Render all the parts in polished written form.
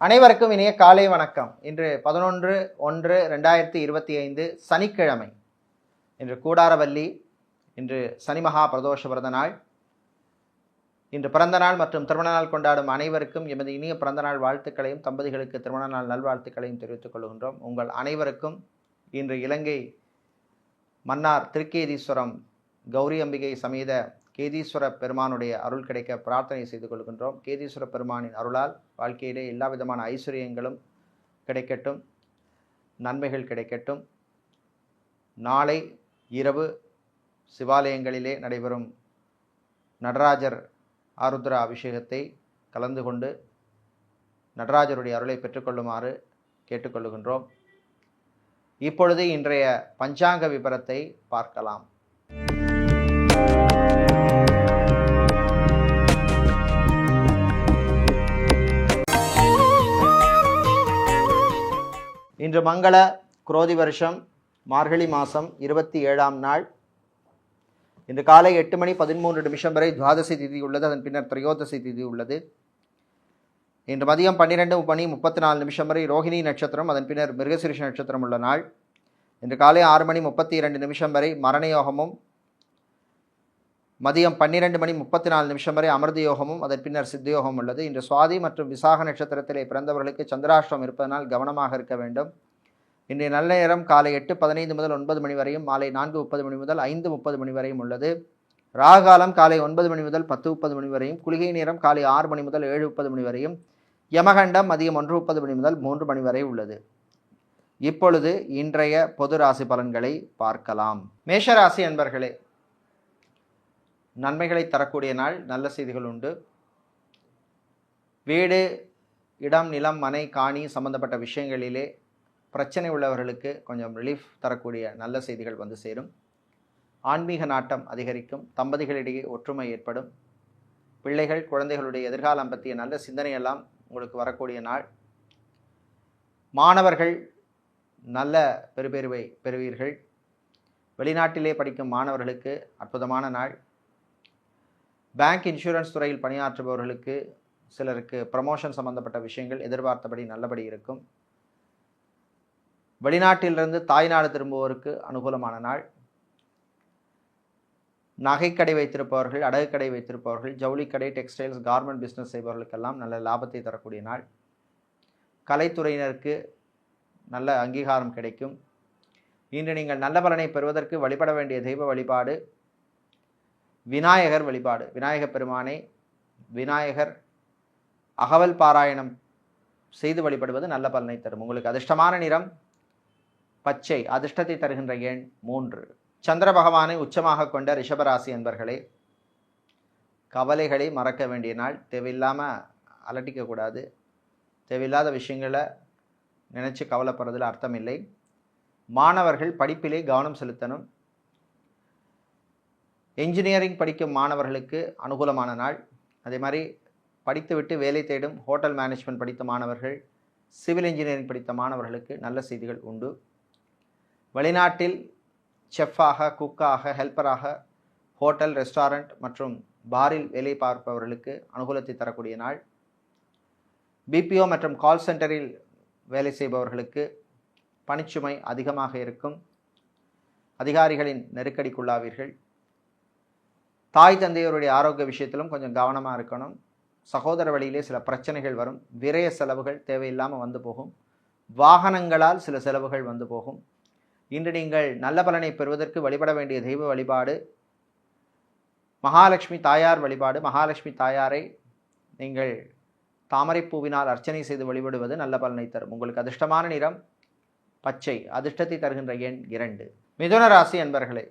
அனைவருக்கும் இனிய காலை வணக்கம். இன்று 11/1/2025 சனிக்கிழமை. இன்று கூடாரவல்லி. இன்று சனி மகா பிரதோஷ விரத நாள். இன்று பிறந்த நாள் மற்றும் திருமண நாள் கொண்டாடும் அனைவருக்கும் எமது இனிய பிறந்த நாள் வாழ்த்துக்களையும் தம்பதிகளுக்கு திருமண நாள் நல்வாழ்த்துக்களையும் தெரிவித்துக் கொள்கின்றோம். உங்கள் அனைவருக்கும் இன்று இலங்கை மன்னார் திருக்கேதீஸ்வரம் கௌரி அம்பிகை சமேத கேதீஸ்வர பெருமானுடைய அருள் கிடைக்க பிரார்த்தனை செய்து கொள்கின்றோம். கேதீஸ்வர பெருமானின் அருளால் வாழ்க்கையிலே எல்லா விதமான ஐஸ்வர்யங்களும் கிடைக்கட்டும், நன்மைகள் கிடைக்கட்டும். நாளை இரவு சிவாலயங்களிலே நடைபெறும் நடராஜர் ஆருத்ரா அபிஷேகத்தை கலந்து கொண்டு நடராஜருடைய அருளை பெற்றுக்கொள்ளுமாறு கேட்டுக்கொள்ளுகின்றோம். இப்பொழுது இன்றைய பஞ்சாங்க விபரத்தை பார்க்கலாம். இன்று மங்கள குரோதி வருஷம் மார்கழி மாதம் 27ஆம் நாள். இன்று காலை 8:13 வரை துவாதசி திதி உள்ளது. அதன் பின்னர் திரையோதசி திதி உள்ளது. இன்று மதியம் 12:34 வரை ரோஹிணி நட்சத்திரம், அதன் பின்னர் மிருகசிரிஷ நட்சத்திரம் உள்ள நாள். இன்று காலை 6:32 வரை மரணயோகமும், மதியம் 12:34 வரை அமிர்த யோகமும், அதன் பின்னர் சித்தயோகம் உள்ளது. இன்று சுவாதி மற்றும் விசாக நட்சத்திரத்திலே பிறந்தவர்களுக்கு சந்திராஷ்டிரம் இருப்பதனால் கவனமாக இருக்க வேண்டும். இன்றைய நல்ல நேரம் காலை 8:15 முதல் 9 மணி வரையும், மாலை 4:30 மணி முதல் 5:30 மணி வரையும் உள்ளது. ராகாலம் காலை 9 மணி முதல் 10:30 மணி வரையும், குளிகை நேரம் காலை 6 மணி முதல் 7:30 மணி வரையும், யமகண்டம் மதியம் 1:30 மணி முதல் 3 மணி வரை உள்ளது. இப்பொழுது இன்றைய பொது ராசி பலன்களை பார்க்கலாம். மேஷராசி அன்பர்களே, நன்மைகளை தரக்கூடிய நாள். நல்ல செய்திகள் உண்டு. வீடு, இடம், நிலம், மனை, காணி சம்பந்தப்பட்ட விஷயங்களிலே பிரச்சனை உள்ளவர்களுக்கு கொஞ்சம் ரிலீஃப் தரக்கூடிய நல்ல செய்திகள் வந்து சேரும். ஆன்மீக நாட்டம் அதிகரிக்கும். தம்பதிகளிடையே ஒற்றுமை ஏற்படும். பிள்ளைகள், குழந்தைகளுடைய எதிர்காலம் பற்றிய நல்ல சிந்தனையெல்லாம் உங்களுக்கு வரக்கூடிய நாள். மாணவர்கள் நல்ல பெறுபேறுவை பெறுவீர்கள். வெளிநாட்டிலே படிக்கும் மாணவர்களுக்கு அற்புதமான நாள். பேங்க், இன்சூரன்ஸ் துறையில் பணியாற்றுபவர்களுக்கு சிலருக்கு ப்ரமோஷன் சம்பந்தப்பட்ட விஷயங்கள் எதிர்பார்த்தபடி நல்லபடி இருக்கும். வெளிநாட்டிலிருந்து தாய்நாடு திரும்புவோருக்கு அனுகூலமான நாள். நகைக்கடை வைத்திருப்பவர்கள், அடகுக்கடை வைத்திருப்பவர்கள், ஜவுளிக்கடை, டெக்ஸ்டைல்ஸ், கார்மெண்ட் பிஸ்னஸ் செய்பவர்களுக்கெல்லாம் நல்ல லாபத்தை தரக்கூடிய நாள். கலைத்துறையினருக்கு நல்ல அங்கீகாரம் கிடைக்கும். இன்று நீங்கள் நல்ல பலனை பெறுவதற்கு வழிபட வேண்டிய தெய்வ வழிபாடு விநாயகர் வழிபாடு. விநாயகப் பெருமானை விநாயகர் அகவல் பாராயணம் செய்து வழிபடுவது நல்ல பலனை தரும். உங்களுக்கு அதிர்ஷ்டமான நிறம் பச்சை. அதிர்ஷ்டத்தை தருகின்ற எண் 3. சந்திர பகவானை உச்சமாக கொண்ட ரிஷபராசி என்பர்களே, கவலைகளை மறக்க வேண்டிய நாள். தேவையில்லாமல் அலட்டிக்கக்கூடாது. தேவையில்லாத விஷயங்களை நினச்சி கவலைப்படுறதுல அர்த்தம் இல்லை. மாணவர்கள் படிப்பிலே கவனம் செலுத்தணும். என்ஜினியரிங் படிக்கும் மாணவர்களுக்கு அனுகூலமான நாள். அதே மாதிரி படித்துவிட்டு வேலை தேடும் ஹோட்டல் மேனேஜ்மெண்ட் படித்த மாணவர்கள், சிவில் இன்ஜினியரிங் படித்த மாணவர்களுக்கு நல்ல செய்திகள் உண்டு. வெளிநாட்டில் செஃப்பாக, குக்காக, ஹெல்ப்பராக, ஹோட்டல், ரெஸ்டாரண்ட் மற்றும் பாரில் வேலை பார்ப்பவர்களுக்கு அனுகூலத்தை தரக்கூடிய நாள். பிபிஓ மற்றும் கால் சென்டரில் வேலை செய்பவர்களுக்கு பணிச்சுமை அதிகமாக இருக்கும். அதிகாரிகளின் நெருக்கடிக்குள்ளாவீர்கள். தாய் தந்தையருடைய ஆரோக்கிய விஷயத்திலும் கொஞ்சம் கவனமாக இருக்கணும். சகோதர வழியிலே சில பிரச்சனைகள் வரும். விரய செலவுகள் தேவையில்லாமல் வந்து போகும். வாகனங்களால் சில செலவுகள் வந்து போகும். இன்று நீங்கள் நல்ல பலனை பெறுவதற்கு வழிபட வேண்டிய தெய்வ வழிபாடு மகாலட்சுமி தாயார் வழிபாடு. மகாலட்சுமி தாயாரை நீங்கள் தாமரைப்பூவினால் அர்ச்சனை செய்து வழிபடுவது நல்ல பலனை தரும். உங்களுக்கு அதிர்ஷ்டமான நிறம் பச்சை. அதிர்ஷ்டத்தை தருகின்ற எண் 2. மிதுன ராசி அன்பர்களே,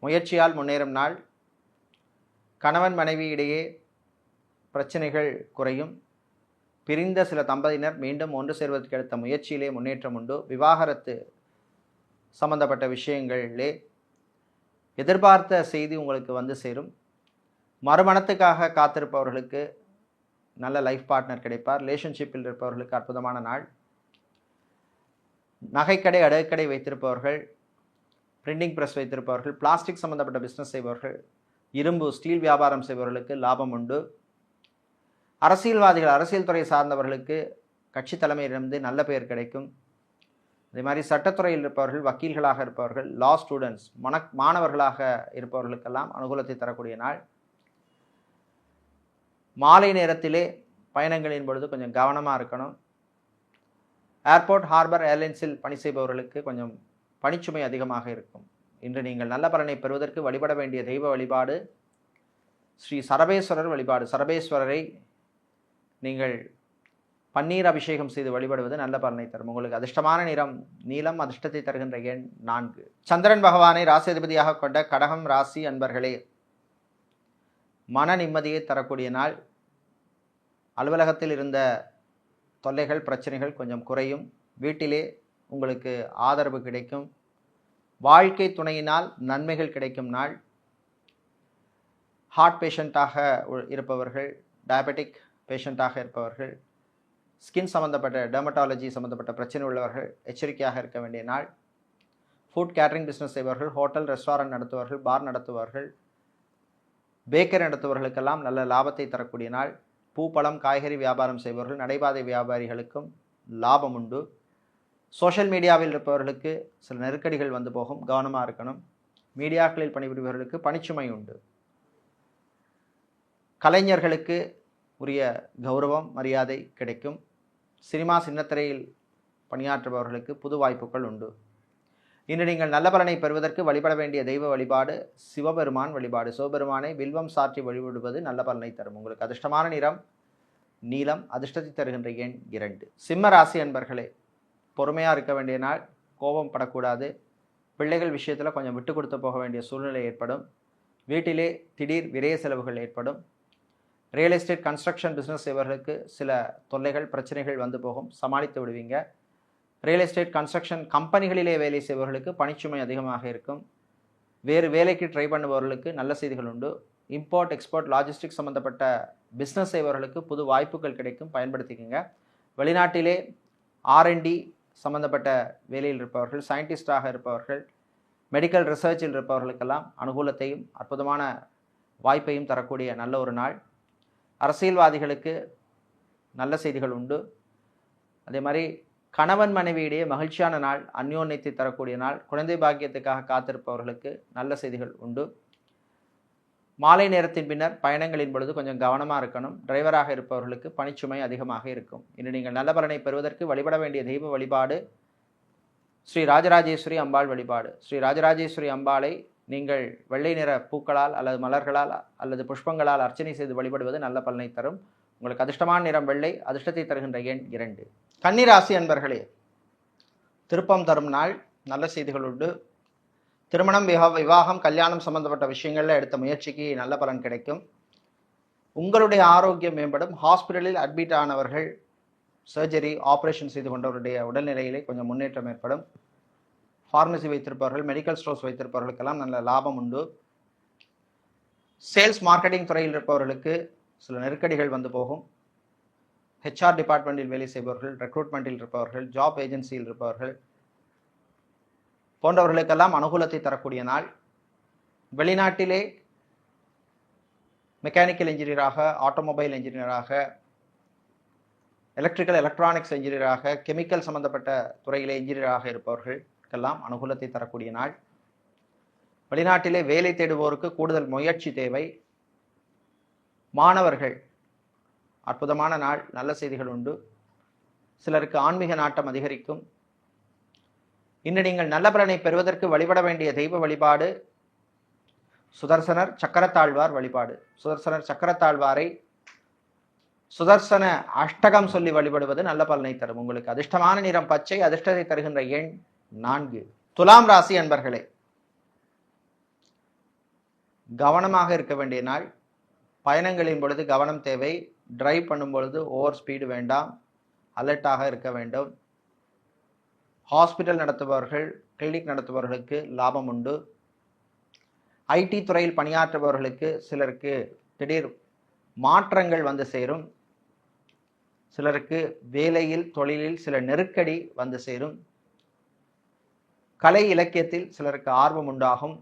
முயற்சியால் முன்னேறும் நாள். கணவன் மனைவி இடையே பிரச்சனைகள் குறையும். பிரிந்த சில தம்பதியினர் மீண்டும் ஒன்று சேர்வதற்கு எடுத்த முயற்சியிலே முன்னேற்றம் உண்டு. விவாகரத்து சம்பந்தப்பட்ட விஷயங்களிலே எதிர்பார்த்த செய்தி உங்களுக்கு வந்து சேரும். மறுமணத்துக்காக காத்திருப்பவர்களுக்கு நல்ல லைஃப் பார்ட்னர் கிடைப்பார். ரிலேஷன்ஷிப்பில் இருப்பவர்களுக்கு அற்புதமான நாள். நகைக்கடை, அடகுக்கடை வைத்திருப்பவர்கள், பிரிண்டிங் ப்ரெஸ் வைத்திருப்பவர்கள், பிளாஸ்டிக் சம்பந்தப்பட்ட பிஸ்னஸ் செய்பவர்கள், இரும்பு, ஸ்டீல் வியாபாரம் செய்பவர்களுக்கு லாபம் உண்டு. அரசியல்வாதிகள், அரசியல் துறை சார்ந்தவர்களுக்கு கட்சி தலைமையிலிருந்து நல்ல பெயர் கிடைக்கும். அதே மாதிரி சட்டத்துறையில் இருப்பவர்கள், வக்கீல்களாக இருப்பவர்கள், லா ஸ்டூடெண்ட்ஸ், மாணவர்களாக இருப்பவர்களுக்கெல்லாம் அனுகூலத்தை தரக்கூடிய நாள். மாலை நேரத்திலே பயணங்களின் பொழுது கொஞ்சம் கவனமாக இருக்கணும். ஏர்போர்ட், ஹார்பர், ஏர்லைன்ஸில் பணி செய்பவர்களுக்கு கொஞ்சம் பணிச்சுமை அதிகமாக இருக்கும். இன்று நீங்கள் நல்ல பலனை பெறுவதற்கு வழிபட வேண்டிய தெய்வ வழிபாடு ஸ்ரீ சரபேஸ்வரர் வழிபாடு. சரபேஸ்வரரை நீங்கள் பன்னீர் அபிஷேகம் செய்து வழிபடுவது நல்ல பலனை தரும். உங்களுக்கு அதிர்ஷ்டமான நிறம் நீலம், அதிர்ஷ்டத்தை தருகின்ற எண் 4. சந்திரன் பகவானை ராசிதிபதியாக கொண்ட கடகம் ராசி அன்பர்களே, மன நிம்மதியை தரக்கூடிய நாள். அலுவலகத்தில் இருந்த தொல்லைகள், பிரச்சனைகள் கொஞ்சம் குறையும். வீட்டிலே உங்களுக்கு ஆதரவு கிடைக்கும். வாழ்க்கை துணையினால் நன்மைகள் கிடைக்கும் நாள். ஹார்ட் பேஷண்ட்டாக இருப்பவர்கள், டயபெட்டிக் பேஷண்ட்டாக இருப்பவர்கள், ஸ்கின் சம்மந்தப்பட்ட டெர்மட்டாலஜி சம்மந்தப்பட்ட பிரச்சனை உள்ளவர்கள் எச்சரிக்கையாக இருக்க வேண்டிய நாள். ஃபுட் கேட்டரிங் பிஸ்னஸ் செய்பவர்கள், ஹோட்டல், ரெஸ்டாரண்ட் நடத்துபவர்கள், பார் நடத்துபவர்கள், பேக்கரி நடத்துபவர்களுக்கெல்லாம் நல்ல லாபத்தை தரக்கூடிய நாள். பூ, பழம், காய்கறி வியாபாரம் செய்பவர்கள், நடைபாதை வியாபாரிகளுக்கும் லாபம் உண்டு. சோஷியல் மீடியாவில் இருப்பவர்களுக்கு சில நெருக்கடிகள் வந்து போகும், கவனமாக இருக்கணும். மீடியாக்களில் பணிபுரிபவர்களுக்கு பணிச்சுமை உண்டு. கலைஞர்களுக்கு உரிய கௌரவம், மரியாதை கிடைக்கும். சினிமா, சின்னத்திரையில் பணியாற்றுபவர்களுக்கு புது வாய்ப்புகள் உண்டு. இன்று நீங்கள் நல்ல பலனை பெறுவதற்கு வழிபட வேண்டிய தெய்வ வழிபாடு சிவபெருமான் வழிபாடு. சிவபெருமானை வில்வம் சாற்றி வழிபடுவது நல்ல பலனை தரும். உங்களுக்கு அதிர்ஷ்டமான நிறம் நீலம், அதிர்ஷ்டத்தை தருகின்ற எண் 2. சிம்ம ராசி அன்பர்களே, பொறுமையாக இருக்க வேண்டிய நாள். கோபம் படக்கூடாது. பிள்ளைகள் விஷயத்தில் கொஞ்சம் விட்டு கொடுத்து போக வேண்டிய சூழ்நிலை ஏற்படும். வீட்டிலே திடீர் விரைய செலவுகள் ஏற்படும். ரியல் எஸ்டேட், கன்ஸ்ட்ரக்ஷன் பிஸ்னஸ் செய்வர்களுக்கு சில தொல்லைகள், பிரச்சனைகள் வந்து போகும், சமாளித்து விடுவீங்க. ரியல் எஸ்டேட், கன்ஸ்ட்ரக்ஷன் கம்பெனிகளிலே வேலை செய்பவர்களுக்கு பணிச்சுமை அதிகமாக இருக்கும். வேறு வேலைக்கு ட்ரை பண்ணுபவர்களுக்கு நல்ல செய்திகள் உண்டு. இம்போர்ட், எக்ஸ்போர்ட், லாஜிஸ்டிக்ஸ் சம்மந்தப்பட்ட பிஸ்னஸ் செய்பவர்களுக்கு புது வாய்ப்புகள் கிடைக்கும், பயன்படுத்திக்கோங்க. வெளிநாட்டிலே R&D சம்மந்தப்பட்ட வேலையில் இருப்பவர்கள், சயின்டிஸ்டாக இருப்பவர்கள், மெடிக்கல் ரிசர்ச்சில் இருப்பவர்களுக்கெல்லாம் அனுகூலத்தையும் அற்புதமான வாய்ப்பையும் தரக்கூடிய நல்ல ஒரு நாள். அரசியல்வாதிகளுக்கு நல்ல செய்திகள் உண்டு. அதே மாதிரி கணவன் மனைவியிடையே மகிழ்ச்சியான நாள், அந்யோன்யத்தை தரக்கூடிய நாள். குழந்தை பாக்கியத்துக்காக காத்திருப்பவர்களுக்கு நல்ல செய்திகள் உண்டு. மாலை நேரத்தின் பின்னர் பயணங்களின் பொழுது கொஞ்சம் கவனமாக இருக்கணும். டிரைவராக இருப்பவர்களுக்கு பணிச்சுமை அதிகமாக இருக்கும். இன்று நீங்கள் நல்ல பலனை பெறுவதற்கு வழிபட வேண்டிய தெய்வ வழிபாடு ஸ்ரீ ராஜராஜேஸ்வரி அம்பாள் வழிபாடு. ஸ்ரீ ராஜராஜேஸ்வரி அம்பாளை நீங்கள் வெள்ளை நிற பூக்களால் அல்லது மலர்களால் அல்லது புஷ்பங்களால் அர்ச்சனை செய்து வழிபடுவது நல்ல பலனை தரும். உங்களுக்கு அதிர்ஷ்டமான நிறம் வெள்ளை, அதிர்ஷ்டத்தை தருகின்ற எண் 2. கன்னிராசி அன்பர்களே, திருப்பம் தரும் நாள். நல்ல செய்திகள் உண்டு. திருமணம், விவாகம், கல்யாணம் சம்பந்தப்பட்ட விஷயங்களில் எடுத்த முயற்சிக்கு நல்ல பலன் கிடைக்கும். உங்களுடைய ஆரோக்கியம் மேம்படும். ஹாஸ்பிட்டலில் அட்மிட் ஆனவர்கள், சர்ஜரி, ஆப்ரேஷன் செய்து கொண்டவருடைய உடல்நிலையிலே கொஞ்சம் முன்னேற்றம் ஏற்படும். ஃபார்மசி வைத்திருப்பவர்கள், மெடிக்கல் ஸ்டோர்ஸ் வைத்திருப்பவர்களுக்கெல்லாம் நல்ல லாபம் உண்டு. சேல்ஸ், மார்க்கெட்டிங் துறையில் இருப்பவர்களுக்கு சில நெருக்கடிகள் வந்து போகும். HR டிபார்ட்மெண்ட்டில் வேலை செய்பவர்கள், ரெக்ரூட்மெண்ட்டில் இருப்பவர்கள், ஜாப் ஏஜென்சியில் இருப்பவர்கள் போன்றவர்களுக்கெல்லாம் அனுகூலத்தை தரக்கூடிய நாள். வெளிநாட்டிலே மெக்கானிக்கல் இன்ஜினியராக, ஆட்டோமொபைல் இன்ஜினியராக, எலக்ட்ரிக்கல் எலக்ட்ரானிக்ஸ் இன்ஜினியராக, கெமிக்கல் சம்பந்தப்பட்ட துறையிலே இன்ஜினியராக இருப்பவர்களுக்கெல்லாம் அனுகூலத்தை தரக்கூடிய நாள். வெளிநாட்டிலே வேலை தேடுவோருக்கு கூடுதல் முயற்சி தேவை. மாணவர்கள் அற்புதமான நாள், நல்ல செய்திகள் உண்டு. சிலருக்கு ஆன்மீக நாட்டம் அதிகரிக்கும். இன்று நீங்கள் நல்ல பலனை பெறுவதற்கு வழிபட வேண்டிய தெய்வ வழிபாடு சுதர்சனர் சக்கரத்தாழ்வார் வழிபாடு. சுதர்சனர் சக்கரத்தாழ்வாரை சுதர்சன அஷ்டகம் சொல்லி வழிபடுவது நல்ல பலனை தரும். உங்களுக்கு அதிர்ஷ்டமான நிறம் பச்சை, அதிர்ஷ்டத்தை தருகின்ற எண் 4. துலாம் ராசி அன்பர்களே, கவனமாக இருக்க வேண்டிய நாள். பயணங்களின் பொழுது கவனம் தேவை. டிரைவ் பண்ணும் பொழுது ஓவர் ஸ்பீடு வேண்டாம், அலர்ட்டாக இருக்க வேண்டும். ஹாஸ்பிட்டல் நடத்துபவர்கள், கிளினிக் நடத்துபவர்களுக்கு லாபம் உண்டு. IT துறையில் பணியாற்றுபவர்களுக்கு சிலருக்கு திடீர் மாற்றங்கள் வந்து சேரும். சிலருக்கு வேலையில், தொழிலில் சில நெருக்கடி வந்து சேரும். கலை இலக்கியத்தில் சிலருக்கு ஆர்வம் உண்டாகும்.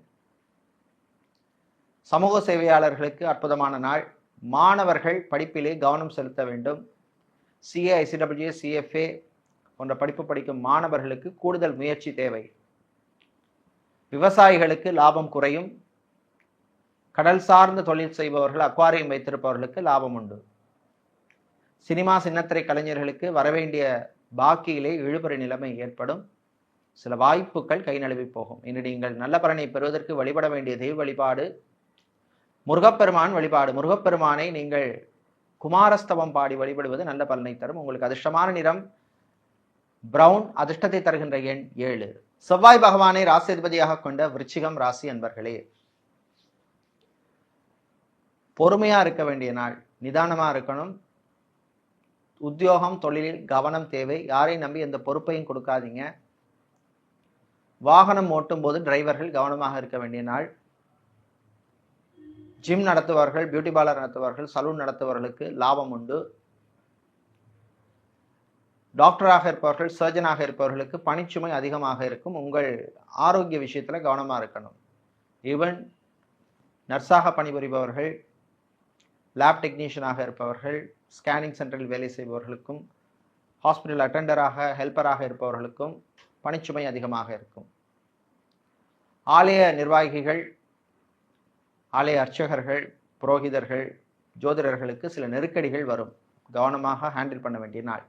சமூக சேவையாளர்களுக்கு அற்புதமான நாள். மாணவர்கள் படிப்பிலே கவனம் செலுத்த வேண்டும். சிஏ, ஐசிடபிள்யூ, சிஎஃப்ஏ போன்ற படிப்பு படிக்கும் மாணவர்களுக்கு கூடுதல் முயற்சி தேவை. விவசாயிகளுக்கு லாபம் குறையும். கடல் சார்ந்த தொழில் செய்பவர்கள், அக்வாரியம் வைத்திருப்பவர்களுக்கு லாபம் உண்டு. சினிமா, சின்னத்திரை கலைஞர்களுக்கு வரவேண்டிய பாக்கியிலே இழுபறி நிலைமை ஏற்படும். சில வாய்ப்புகள் கை நழுவி போகும். இன்று நீங்கள் நல்ல பலனை பெறுவதற்கு வழிபட வேண்டிய தெய்வ வழிபாடு முருகப்பெருமான் வழிபாடு. முருகப்பெருமானை நீங்கள் குமாரஸ்தவம் பாடி வழிபடுவது நல்ல பலனை தரும். உங்களுக்கு அதிர்ஷ்டமான நிறம் பிரவுன், அதிர்ஷ்டத்தை தருகின்ற எண் 7. செவ்வாய் பகவானை ராசிதிபதியாக கொண்ட விருச்சிகம் ராசி அன்பர்களே, பொறுமையா இருக்க வேண்டிய நாள், நிதானமா இருக்கணும். உத்தியோகம், தொழிலில் கவனம் தேவை. யாரையும் நம்பி எந்த பொறுப்பையும் கொடுக்காதீங்க. வாகனம் ஓட்டும் போது டிரைவர்கள் கவனமாக இருக்க வேண்டிய நாள். ஜிம் நடத்துபவர்கள், பியூட்டி பார்லர் நடத்துபவர்கள், சலூன் நடத்துபவர்களுக்கு லாபம் உண்டு. டாக்டராக இருப்பவர்கள், சர்ஜனாக இருப்பவர்களுக்கு பணிச்சுமை அதிகமாக இருக்கும். உங்கள் ஆரோக்கிய விஷயத்துல கவனமா இருக்கணும். ஈவன் நர்ஸாக பணிபுரிபவர்கள், லேப் டெக்னீஷியனாக இருப்பவர்கள், ஸ்கேனிங் சென்டரில் வேலை செய்பவர்களுக்கும், ஹாஸ்பிட்டல் அட்டெண்டராக, ஹெல்ப்பராக இருப்பவர்களுக்கும் பணிச்சுமை அதிகமாக இருக்கும். ஆலய நிர்வாகிகள், ஆலய அர்ச்சகர்கள், புரோகிதர்கள், ஜோதிடர்களுக்கு சில நெருக்கடிகள் வரும். கவனமாக ஹேண்டில் பண்ண வேண்டிய நாள்.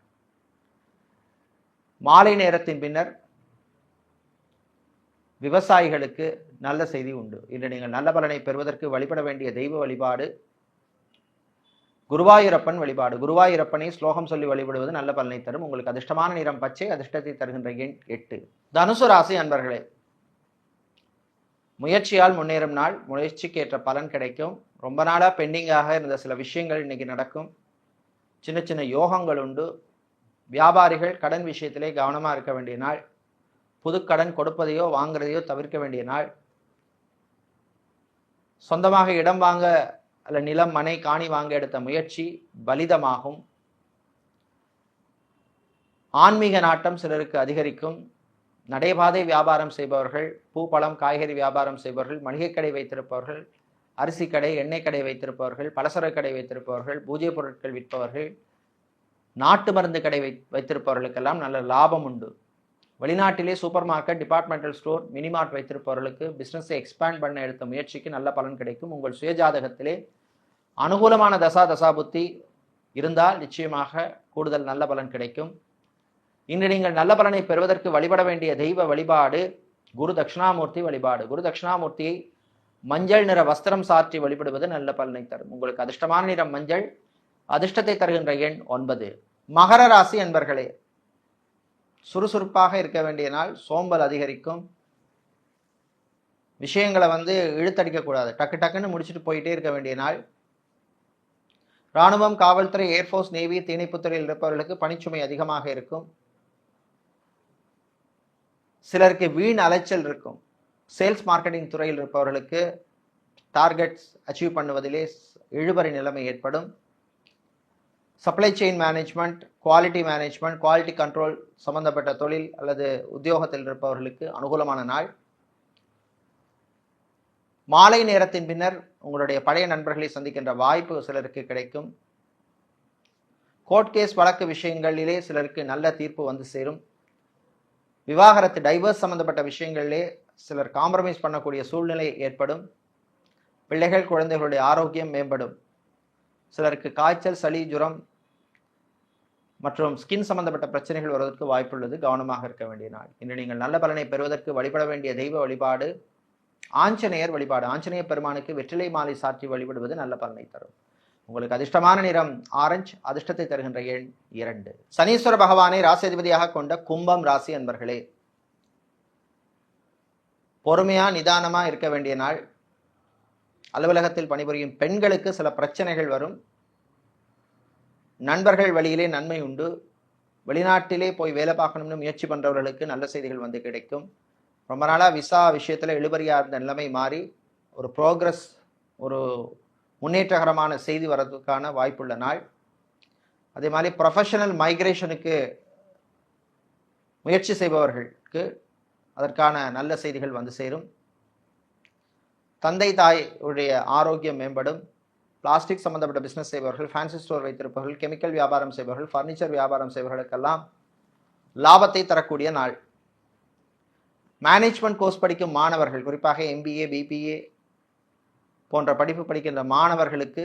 மாலை நேரத்தின் பின்னர் விவசாயிகளுக்கு நல்ல செய்தி உண்டு. இன்று நீங்கள் நல்ல பலனை பெறுவதற்கு வழிபட வேண்டிய தெய்வ வழிபாடு குருவாயூரப்பன் வழிபாடு. குருவாயூரப்பனை ஸ்லோகம் சொல்லி வழிபடுவது நல்ல பலனை தரும். உங்களுக்கு அதிர்ஷ்டமான நிறம் பச்சை, அதிர்ஷ்டத்தை தருகின்ற எண் 8. தனுசு ராசி அன்பர்களே, முயற்சியால் முன்னேறும் நாள். முயற்சிக்கு ஏற்ற பலன் கிடைக்கும். ரொம்ப நாளா பெண்டிங்காக இருந்த சில விஷயங்கள் இன்னைக்கு நடக்கும். சின்ன சின்ன யோகங்கள் உண்டு. வியாபாரிகள் கடன் விஷயத்திலே கவனமா இருக்க வேண்டிய நாள். புது கடன் கொடுப்பதையோ வாங்குறதையோ தவிர்க்க வேண்டிய நாள். சொந்தமாக இடம் வாங்க அல்ல நிலம், மனை, காணி வாங்க எடுத்த முயற்சி பலிதமாகும். ஆன்மீக நாட்டம் சிலருக்கு அதிகரிக்கும். நடைபாதை வியாபாரம் செய்பவர்கள், பூ, பழம், காய்கறி வியாபாரம் செய்பவர்கள், மளிகை கடை வைத்திருப்பவர்கள், அரிசி கடை, எண்ணெய் கடை வைத்திருப்பவர்கள், பலசர கடை வைத்திருப்பவர்கள், பூஜை பொருட்கள் விற்பவர்கள், நாட்டு மருந்து கடை வைத்திருப்பவர்களுக்கெல்லாம் நல்ல லாபம் உண்டு. வெளிநாட்டிலே சூப்பர் மார்க்கெட், டிபார்ட்மெண்டல் ஸ்டோர், மினிமார்ட் வைத்திருப்பவர்களுக்கு பிஸ்னஸை எக்ஸ்பேண்ட் பண்ண எடுத்த முயற்சிக்கு நல்ல பலன் கிடைக்கும். உங்கள் சுயஜாதகத்திலே அனுகூலமான தசாபுத்தி இருந்தால் நிச்சயமாக கூடுதல் நல்ல பலன் கிடைக்கும். இன்று நீங்கள் நல்ல பலனை பெறுவதற்கு வழிபட வேண்டிய தெய்வ வழிபாடு குரு தட்சிணாமூர்த்தி வழிபாடு. குரு தட்சிணாமூர்த்தியை மஞ்சள் நிற வஸ்திரம் சாற்றி வழிபடுவது நல்ல பலனை தரும். உங்களுக்கு அதிர்ஷ்டமான நிறம் மஞ்சள், அதிர்ஷ்டத்தை தருகின்ற எண் 9. மகர ராசி என்பர்களே, சுறுசுறுப்பாக இருக்க வேண்டிய நாள். சோம்பல் அதிகரிக்கும். விஷயங்களை இழுத்தடிக்க கூடாது. டக்கு டக்குன்னு முடிச்சுட்டு போயிட்டே இருக்க வேண்டிய நாள். இராணுவம், காவல்துறை, ஏர்ஃபோர்ஸ், நேவி, தீயணைப்புத்துறையில் இருப்பவர்களுக்கு பணிச்சுமை அதிகமாக இருக்கும். சிலருக்கு வீண் அலைச்சல் இருக்கும். சேல்ஸ் மார்க்கெட்டிங் துறையில் இருப்பவர்களுக்கு டார்கெட்ஸ் அச்சீவ் பண்ணுவதிலே இழுபறி நிலைமை ஏற்படும். Supply chain management, quality management, quality control சம்பந்தப்பட்ட தொழில் அல்லது உத்தியோகத்தில் இருப்பவர்களுக்கு அனுகூலமான நாள். மாலை நேரத்தின் பின்னர் உங்களுடைய பழைய நண்பர்களை சந்திக்கின்ற வாய்ப்பு சிலருக்கு கிடைக்கும். கோர்ட் கேஸ் வழக்கு விஷயங்களிலே சிலருக்கு நல்ல தீர்ப்பு வந்து சேரும். விவாகரத்து, டைவர்ஸ் சம்பந்தப்பட்ட விஷயங்களிலே சிலர் காம்ப்ரமைஸ் பண்ணக்கூடிய சூழ்நிலை ஏற்படும். பிள்ளைகள், குழந்தைகளுடைய ஆரோக்கியம் மேம்படும். சிலருக்கு காய்ச்சல், சளி, ஜுரம் மற்றும் ஸ்கின் சம்பந்தப்பட்ட பிரச்சனைகள் வருவதற்கு வாய்ப்புள்ளது. கவனமாக இருக்க வேண்டிய நாள். இன்று நீங்கள் நல்ல பலனை பெறுவதற்கு வழிபட வேண்டிய தெய்வ வழிபாடு ஆஞ்சநேயர் வழிபாடு. ஆஞ்சநேய பெருமானுக்கு வெற்றிலை மாலை சாற்றி வழிபடுவது நல்ல பலனை தரும். உங்களுக்கு அதிர்ஷ்டமான நிறம் ஆரஞ்சு, அதிர்ஷ்டத்தை தருகின்ற எண் 2. சனீஸ்வர பகவானை ராசிதிபதியாக கொண்ட கும்பம் ராசி அன்பர்களே, பொறுமையா நிதானமா இருக்க வேண்டிய நாள். அலுவலகத்தில் பணிபுரியும் பெண்களுக்கு சில பிரச்சனைகள் வரும். நண்பர்கள் வழியிலே நன்மை உண்டு. வெளிநாட்டிலே போய் வேலை பார்க்கணும்னு முயற்சி பண்றவர்களுக்கு நல்ல செய்திகள் வந்து கிடைக்கும். ரொம்ப நாளா விசா விஷயத்துல இழுபறியா இருந்த நிலைமை மாறி ஒரு ப்ரோக்ரஸ், ஒரு முன்னேற்றகரமான செய்தி வர்றதுக்கான வாய்ப்புள்ள நாள். அதே மாதிரி ப்ரொஃபஷனல் மைக்ரேஷனுக்கு முயற்சி செய்பவர்களுக்கு அதற்கான நல்ல செய்திகள் வந்து சேரும். தந்தை தாய் உடைய ஆரோக்கியம் மேம்படும். பிளாஸ்டிக் சம்பந்தப்பட்ட பிசினஸ் செய்பவர்கள், ஃபேன்சி ஸ்டோர் வைத்திருப்பவர்கள், கெமிக்கல் வியாபாரம் செய்பவர்கள், ஃபர்னிச்சர் வியாபாரம் செய்பவர்களுக்கெல்லாம் லாபத்தை தரக்கூடிய நாள். மேனேஜ்மெண்ட் கோர்ஸ் படிக்கும் மாணவர்கள், குறிப்பாக MBA, BPA போன்ற படிப்பு படிக்கின்ற மாணவர்களுக்கு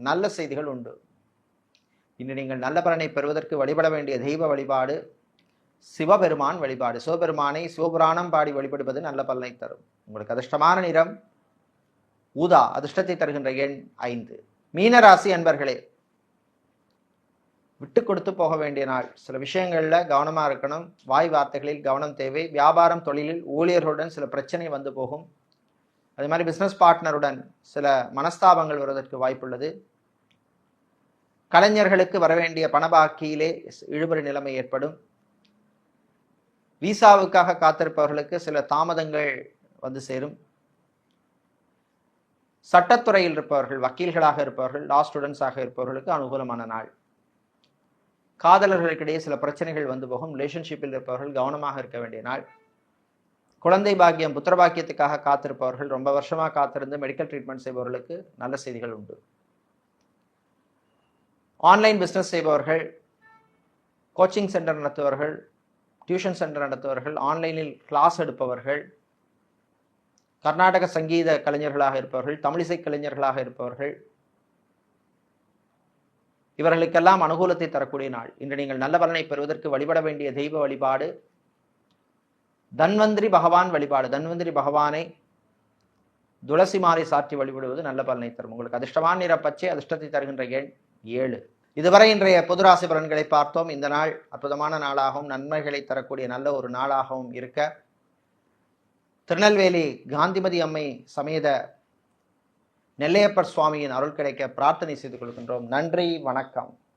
நல்ல செய்திகள் உண்டு. இன்று நீங்கள் நல்ல பலனை பெறுவதற்கு வழிபட வேண்டிய தெய்வ வழிபாடு சிவபெருமான் வழிபாடு. சிவபெருமானை சிவபுராணம் பாடி வழிபடுவது நல்ல பலனை தரும். உங்களுக்கு அதிர்ஷ்டமான நிறம் ஊதா, அதிர்ஷ்டத்தை தருகின்ற எண் 5. மீனராசி அன்பர்களே, விட்டு கொடுத்து போக வேண்டிய நாள். சில விஷயங்கள்ல கவனமா இருக்கணும். வாய் வார்த்தைகளில் கவனம் தேவை. வியாபாரம், தொழிலில் ஊழியர்களுடன் சில பிரச்சனை வந்து போகும். அதே மாதிரி பிசினஸ் பார்ட்னருடன் சில மனஸ்தாபங்கள் வருவதற்கு வாய்ப்புள்ளது. கலைஞர்களுக்கு வரவேண்டிய பணபாக்கியிலே இழுபறி நிலைமை ஏற்படும். விசாவுக்காக காத்திருப்பவர்களுக்கு சில தாமதங்கள் வந்து சேரும். சட்டத்துறையில் இருப்பவர்கள், வக்கீல்களாக இருப்பவர்கள், லா ஸ்டூடெண்ட்ஸாக இருப்பவர்களுக்கு அனுகூலமான நாள். காதலர்களுக்கிடையே சில பிரச்சனைகள் வந்து போகும். ரிலேஷன்ஷிப்பில் இருப்பவர்கள் கவனமாக இருக்க வேண்டிய நாள். குழந்தை பாக்கியம், புத்திர பாக்கியத்துக்காக காத்திருப்பவர்கள், ரொம்ப வருஷமாக காத்திருந்து மெடிக்கல் ட்ரீட்மெண்ட் செய்பவர்களுக்கு நல்ல செய்திகள் உண்டு. ஆன்லைன் பிஸ்னஸ் செய்பவர்கள், கோச்சிங் சென்டர் நடத்துபவர்கள், டியூஷன் சென்டர் நடத்துபவர்கள், ஆன்லைனில் கிளாஸ் எடுப்பவர்கள், கர்நாடக சங்கீத கலைஞர்களாக இருப்பவர்கள், தமிழிசை கலைஞர்களாக இருப்பவர்கள், இவர்களுக்கெல்லாம் அனுகூலத்தை தரக்கூடிய நாள். இன்று நீங்கள் நல்ல பலனை பெறுவதற்கு வழிபட வேண்டிய தெய்வ வழிபாடு தன்வந்திரி பகவான் வழிபாடு. தன்வந்திரி பகவானை துளசி மாலை சாற்றி வழிபடுவது நல்ல பலனை தரும். உங்களுக்கு அதிர்ஷ்டமான நிற பச்சை, அதிர்ஷ்டத்தை தருகின்ற எண் 7. இதுவரை இன்றைய பொதுராசி பலன்களை பார்த்தோம். இந்த நாள் அற்புதமான நாளாகவும் நன்மைகளை தரக்கூடிய நல்ல ஒரு நாளாகவும் இருக்க திருநெல்வேலி காந்திமதி அம்மை சமேத நெல்லையப்பர் சுவாமியின் அருள் கிடைக்க பிரார்த்தனை செய்து கொள்கின்றோம். நன்றி, வணக்கம்.